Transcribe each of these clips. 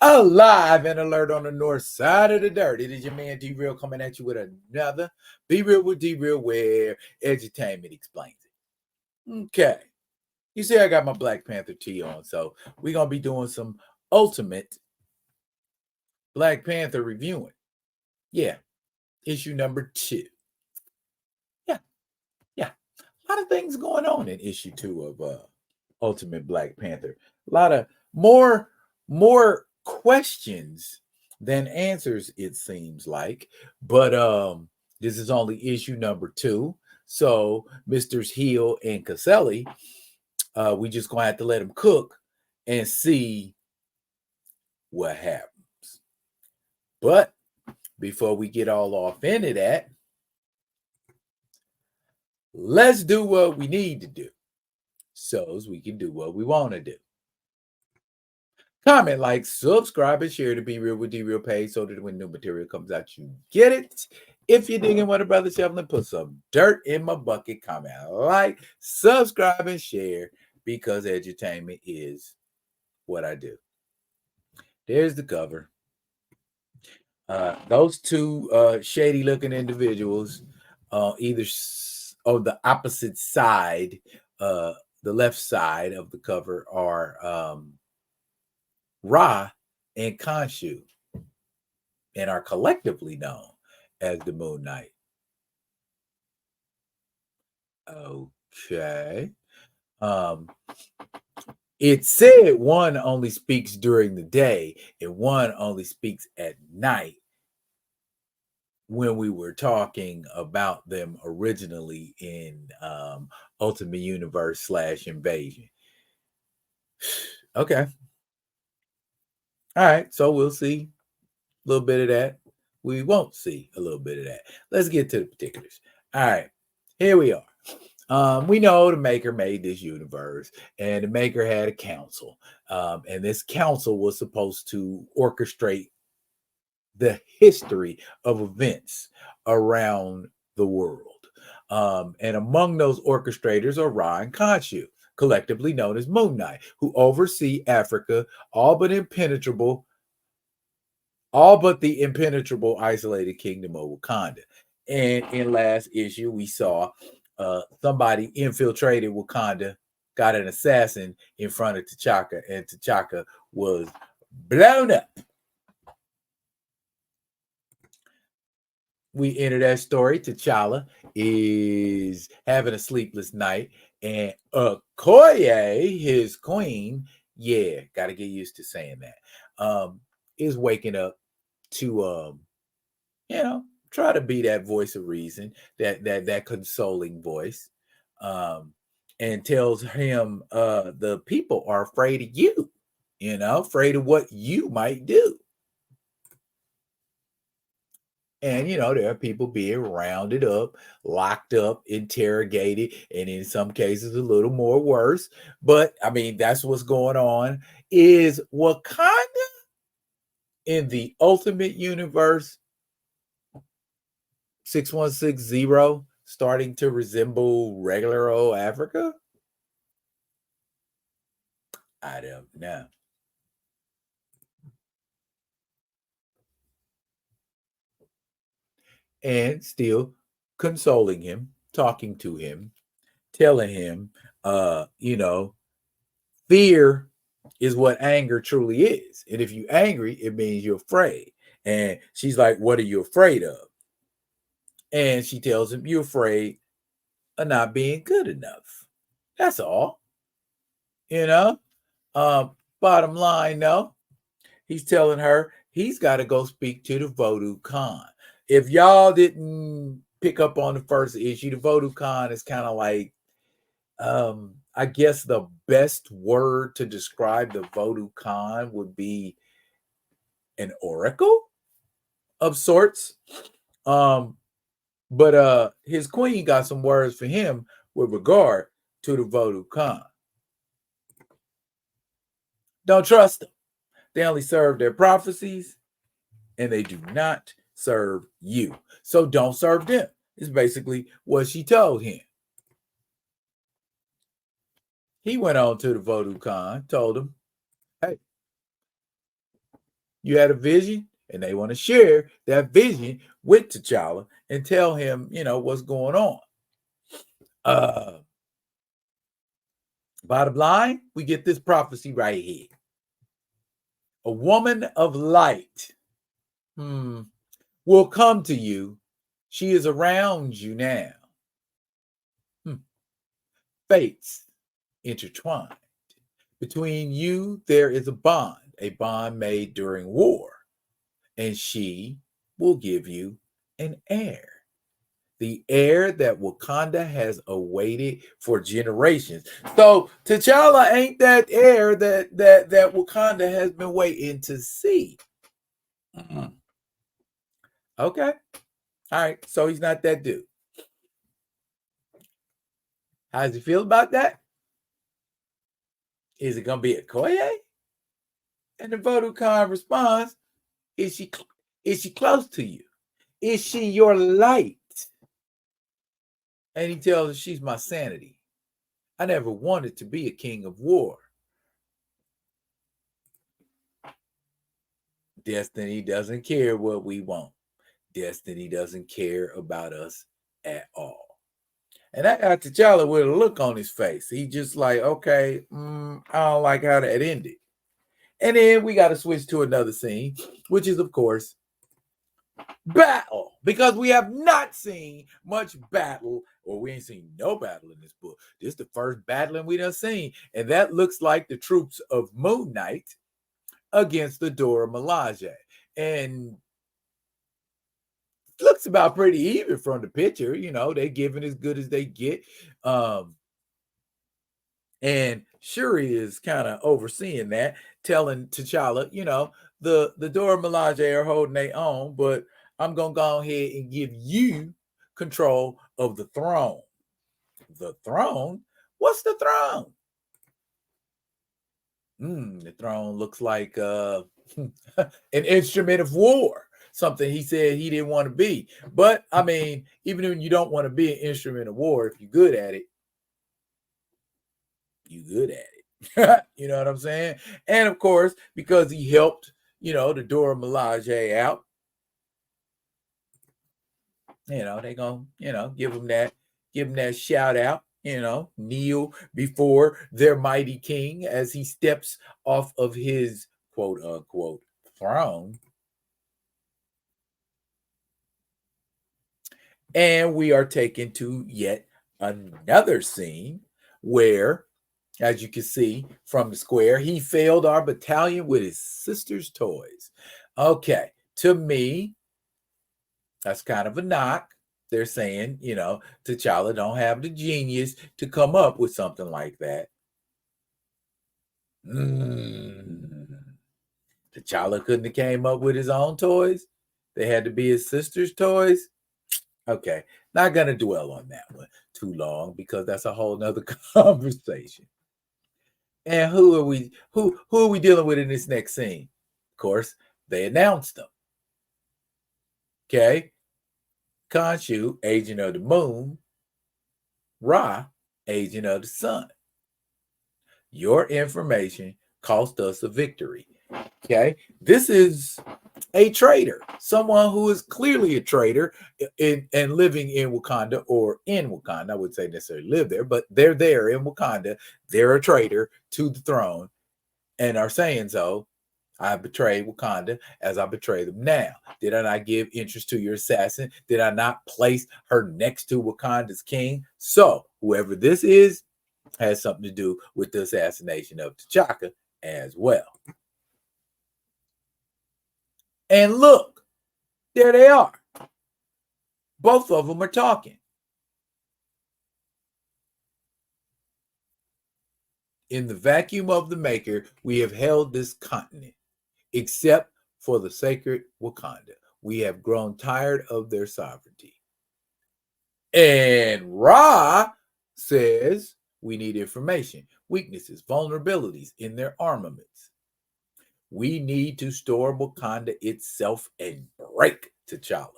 Alive and alert on the north side of the dirt. It is your man D-Real coming at you with another Be Real with D-Real, where edutainment explains it. Okay. You see, I got my Black Panther tee on, so we're going to be doing some ultimate Black Panther reviewing. Yeah. Issue number 2. Yeah. A lot of things going on in issue 2 of Ultimate Black Panther. A lot of more questions than answers, it seems like. But this is only issue number 2. So Mr. Hill and Caselli, we just gonna have to let them cook and see what happens. But before we get all off into that, let's do what we need to do so as we can do what we want to do. Comment, like, subscribe, and share to Be Real with D-Real page so that when new material comes out, you get it. If you're digging what a brother Shelton, put some dirt in my bucket. Comment, like, subscribe, and share, because edutainment is what I do. There's the cover. Those two shady-looking individuals, either on the opposite side, the left side of the cover, are Ra and Khonshu, and are collectively known as the Moon Knight. Okay. It said one only speaks during the day and one only speaks at night when we were talking about them originally in Ultimate Universe / Invasion. Okay. All right. So we'll see a little bit of that. We won't see a little bit of that. Let's get to the particulars. All right. Here we are. We know the maker made this universe, and the maker had a council. And this council was supposed to orchestrate the history of events around the world. And among those orchestrators are Ra and Khonshu, collectively known as Moon Knight, who oversee Africa, all but the impenetrable isolated kingdom of Wakanda. And in last issue, we saw somebody infiltrated Wakanda, got an assassin in front of T'Chaka, and T'Chaka was blown up. We enter that story. T'Challa is having a sleepless night, and Okoye, his queen, got to get used to saying that, is waking up to try to be that voice of reason, that consoling voice, and tells him the people are afraid of you, afraid of what you might do. And, there are people being rounded up, locked up, interrogated, and in some cases a little more worse. But, I mean, that's what's going on. Is Wakanda in the Ultimate Universe 6160 starting to resemble regular old Africa? I don't know. And still consoling him, talking to him, telling him, fear is what anger truly is. And if you're angry, it means you're afraid. And she's like, what are you afraid of? And she tells him, you're afraid of not being good enough. That's all. Bottom line, though, he's telling her he's got to go speak to the Voodoo Khan. If y'all didn't pick up on the first issue, the Voodoo Khan is kind of like, I guess the best word to describe the Voodoo Khan would be an oracle of sorts. But his queen got some words for him with regard to the Voodoo Khan. Don't trust them. They only serve their prophecies, and they do not serve you. So don't serve them, is basically what she told him. He went on to the Voodoo Khan, told him, hey, You had a vision, and they want to share that vision with T'Challa and tell him, what's going on. Bottom line, we get this prophecy right here. A woman of light will come to you. She is around you now. Fates intertwined. Between you, there is a bond made during war, and she will give you an heir. The heir that Wakanda has awaited for generations. So T'Challa ain't that heir that Wakanda has been waiting to see. Okay. All right. So he's not that dude. How does he feel about that? Is it going to be a Koye? And the Voodoo Khan responds, is she close to you? Is she your light? And he tells her, she's my sanity. I never wanted to be a king of war. Destiny doesn't care what we want. Destiny doesn't care about us at all. And that got T'Challa with a look on his face. He just like, okay, I don't like how that ended. And then we got to switch to another scene, which is, of course, battle. Because we have not seen much battle, or we ain't seen no battle in this book. This is the first battling we done seen. And that looks like the troops of Moon Knight against the Dora Milaje. And looks about pretty even from the picture. They giving as good as they get. And Shuri is kind of overseeing that, telling T'Challa, the Dora Milaje are holding their own, but I'm going to go ahead and give you control of the throne. The throne? What's the throne? The throne looks like an instrument of war. Something he said he didn't want to be. But, I mean, even when you don't want to be an instrument of war, if you're good at it, you're good at it. You know what I'm saying? And, of course, because he helped, the Dora Milaje out, they're going to give him that shout out, kneel before their mighty king as he steps off of his quote unquote throne. And we are taken to yet another scene where, as you can see from the square, he failed our battalion with his sister's toys. Okay, to me, that's kind of a knock. They're saying, T'Challa don't have the genius to come up with something like that. T'Challa couldn't have came up with his own toys. They had to be his sister's toys. Okay, not gonna dwell on that one too long because that's a whole nother conversation. And who are we dealing with in this next scene? Of course, they announced them. Okay, Khonshu, agent of the moon. Ra, agent of the sun. Your information cost us a victory. Okay, this is a traitor, someone who is clearly a traitor and living in Wakanda or in Wakanda. I wouldn't say necessarily live there, but they're there in Wakanda. They're a traitor to the throne and are saying so. I betrayed Wakanda as I betray them now. Did I not give interest to your assassin? Did I not place her next to Wakanda's king? So whoever this is has something to do with the assassination of T'Chaka as well. And look, there they are. Both of them are talking. In the vacuum of the maker, we have held this continent, except for the sacred Wakanda. We have grown tired of their sovereignty. And Ra says we need information, weaknesses, vulnerabilities in their armaments. We need to store Wakanda itself and break T'Challa,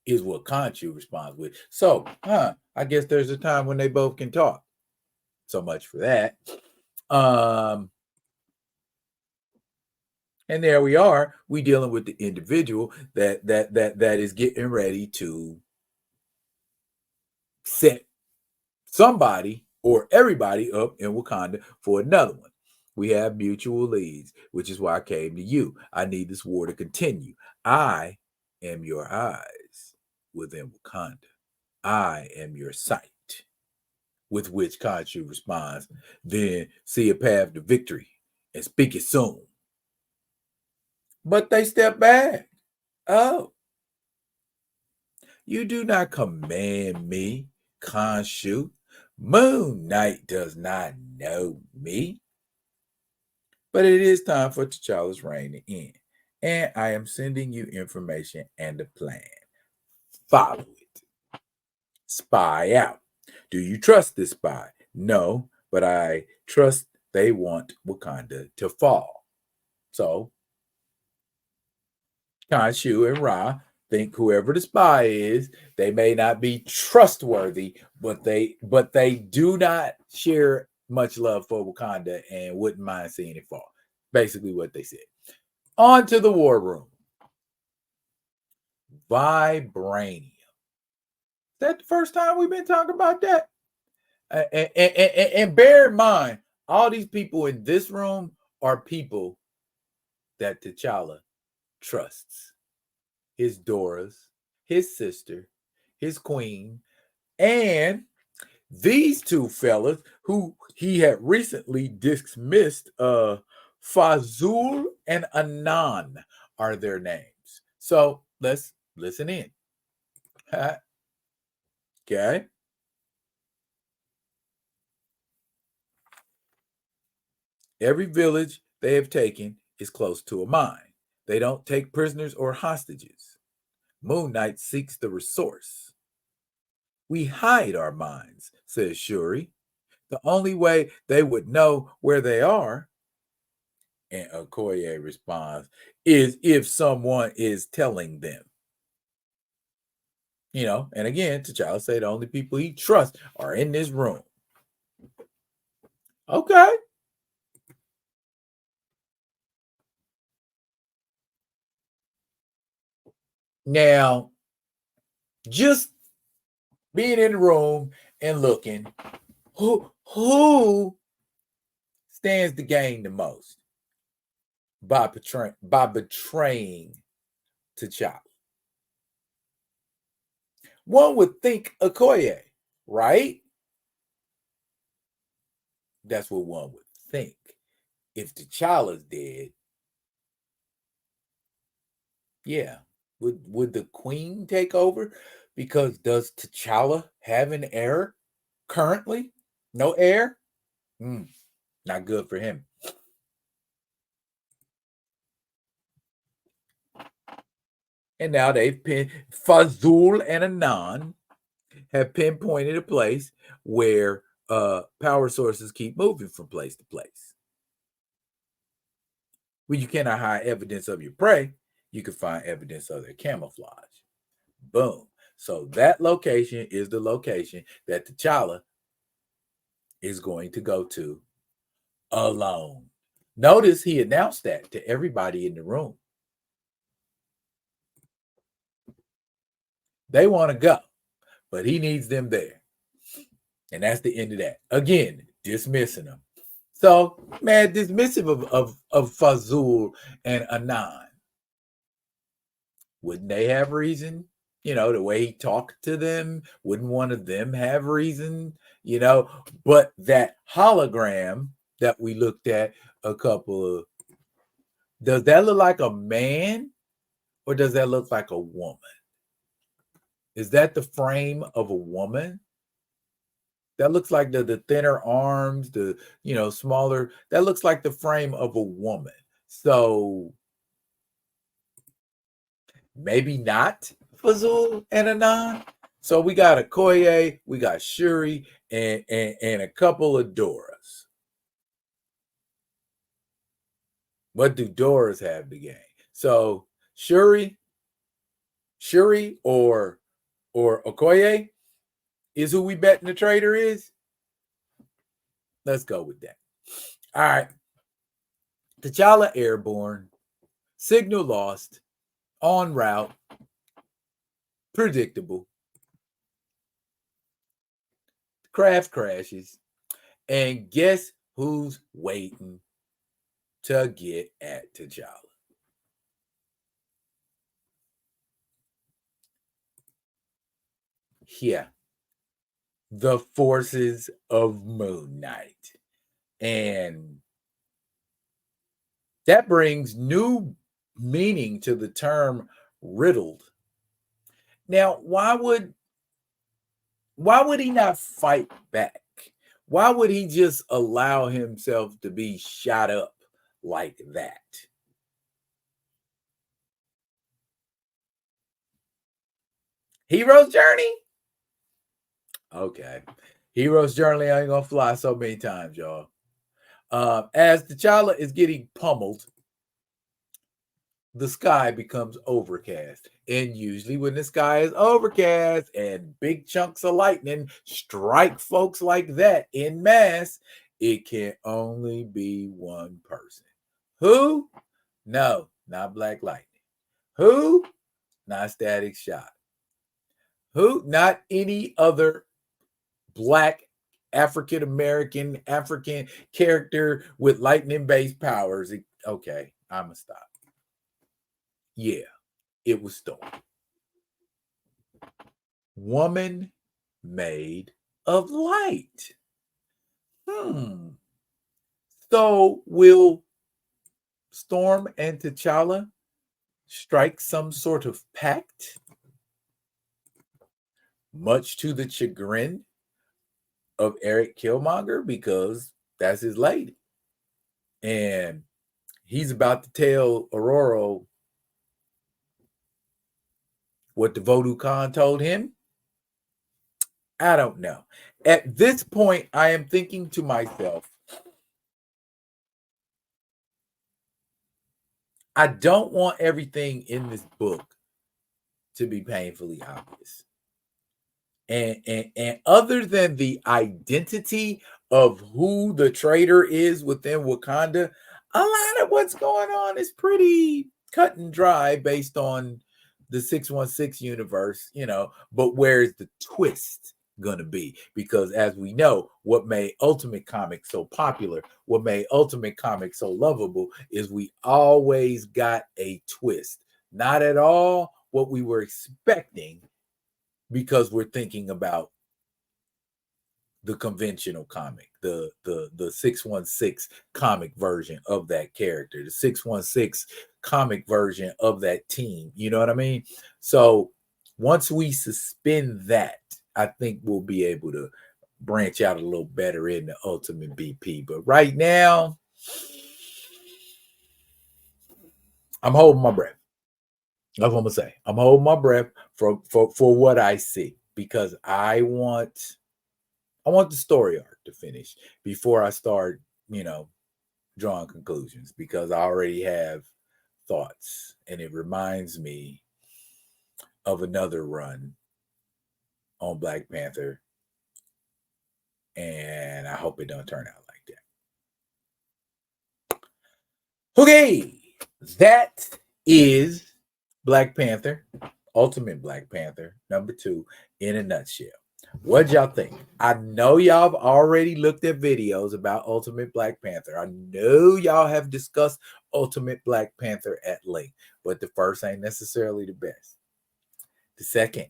is what Khonshu responds with. So, I guess there's a time when they both can talk. So much for that. And there we are. We dealing with the individual that is getting ready to set somebody or everybody up in Wakanda for another one. We have mutual leads, which is why I came to you. I need this war to continue. I am your eyes within Wakanda. I am your sight. With which Khonshu responds, then see a path to victory and speak it soon. But they step back. Oh, you do not command me, Khonshu. Moon Knight does not know me. But it is time for T'Challa's reign to end. And I am sending you information and a plan. Follow it. Spy out. Do you trust this spy? No, but I trust they want Wakanda to fall. So, Khonshu and Ra think whoever the spy is, they may not be trustworthy, but they do not share much love for Wakanda and wouldn't mind seeing it fall. Basically what they said. On to the war room. Vibranium. Is that the first time we've been talking about that? And bear in mind, all these people in this room are people that T'Challa trusts. His Doras, his sister, his queen, and these two fellas who he had recently dismissed, Fazul and Anan are their names. So let's listen in. Okay. Every village they have taken is close to a mine. They don't take prisoners or hostages. Moon Knight seeks the resource. We hide our mines, says Shuri. The only way they would know where they are, and Okoye responds, is if someone is telling them. And again, T'Challa say the only people he trusts are in this room. Okay. Now, just being in the room and looking, who stands to gain the most by betraying T'Challa? One would think Okoye, right? That's what one would think. If T'Challa's dead, yeah, would the Queen take over? Because does T'Challa have an heir currently? No heir? Not good for him. And now they've Fazul and Anan have pinpointed a place where power sources keep moving from place to place. When you cannot hide evidence of your prey, you can find evidence of their camouflage. Boom. So that location is the location that T'Challa is going to go to alone. Notice he announced that to everybody in the room. They want to go, but he needs them there. And that's the end of that. Again, dismissing them. So, man, dismissive of Fazul and Anan. Wouldn't they have reason? The way he talked to them, wouldn't one of them have reason? But that hologram that we looked at a couple of, does that look like a man or does that look like a woman? Is that the frame of a woman? That looks like the thinner arms, the smaller. That looks like the frame of a woman. So maybe not Fazul and Anan. So we got Okoye, we got Shuri, and a couple of Doras. What do Doras have to gain? So Shuri or Okoye is who we betting the traitor is. Let's go with that. All right. T'Challa airborne. Signal lost. En route. Predictable. Craft crashes. And guess who's waiting to get at T'Challa? Yeah. The forces of Moon Knight. And that brings new meaning to the term riddled. Now, why would he not fight back? Why would he just allow himself to be shot up like that? Hero's journey? Okay. Hero's journey ain't gonna fly so many times, y'all. As T'Challa is getting pummeled, the sky becomes overcast. And usually when the sky is overcast and big chunks of lightning strike folks like that in mass, it can only be one person. Who? No, not Black Lightning. Who? Not Static Shock. Who? Not any other Black African character with lightning-based powers. Okay, I'm gonna stop. Yeah, it was Storm. Woman made of light. So will Storm and T'Challa strike some sort of pact? Much to the chagrin of Eric Killmonger, because that's his lady. And he's about to tell Aurora what the Voodoo Khan told him. I don't know. At this point, I am thinking to myself, I don't want everything in this book to be painfully obvious. And other than the identity of who the traitor is within Wakanda, a lot of what's going on is pretty cut and dry based on the 616 universe, but where's the twist going to be? Because as we know, what made Ultimate Comics so popular, what made Ultimate Comics so lovable is we always got a twist. Not at all what we were expecting, because we're thinking about the conventional comic, the 616 comic version of that character, the 616 comic version of that team. You know what I mean? So once we suspend that, I think we'll be able to branch out a little better in the Ultimate BP. But right now, I'm holding my breath. That's what I'm gonna say. I'm holding my breath for what I see, because I want the story arc to finish before I start, drawing conclusions, because I already have thoughts, and it reminds me of another run on Black Panther, and I hope it don't turn out like that. Okay, that is Black Panther, Ultimate Black Panther, #2 in a nutshell. What y'all think? I know y'all have already looked at videos about Ultimate Black Panther. I know y'all have discussed Ultimate Black Panther at length, but the first ain't necessarily the best. The second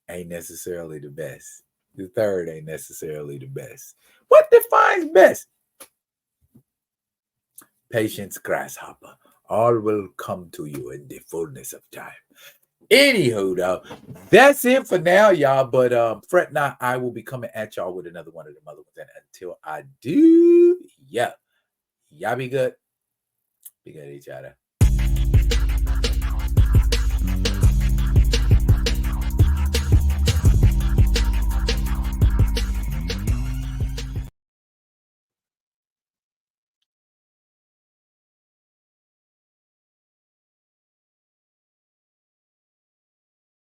ain't necessarily the best. The third ain't necessarily the best. What defines best? Patience, grasshopper. All will come to you in the fullness of time. Anywho, though, that's it for now, y'all. But fret not, I will be coming at y'all with another one of them other ones. And until I do, y'all be good. Be good to each other.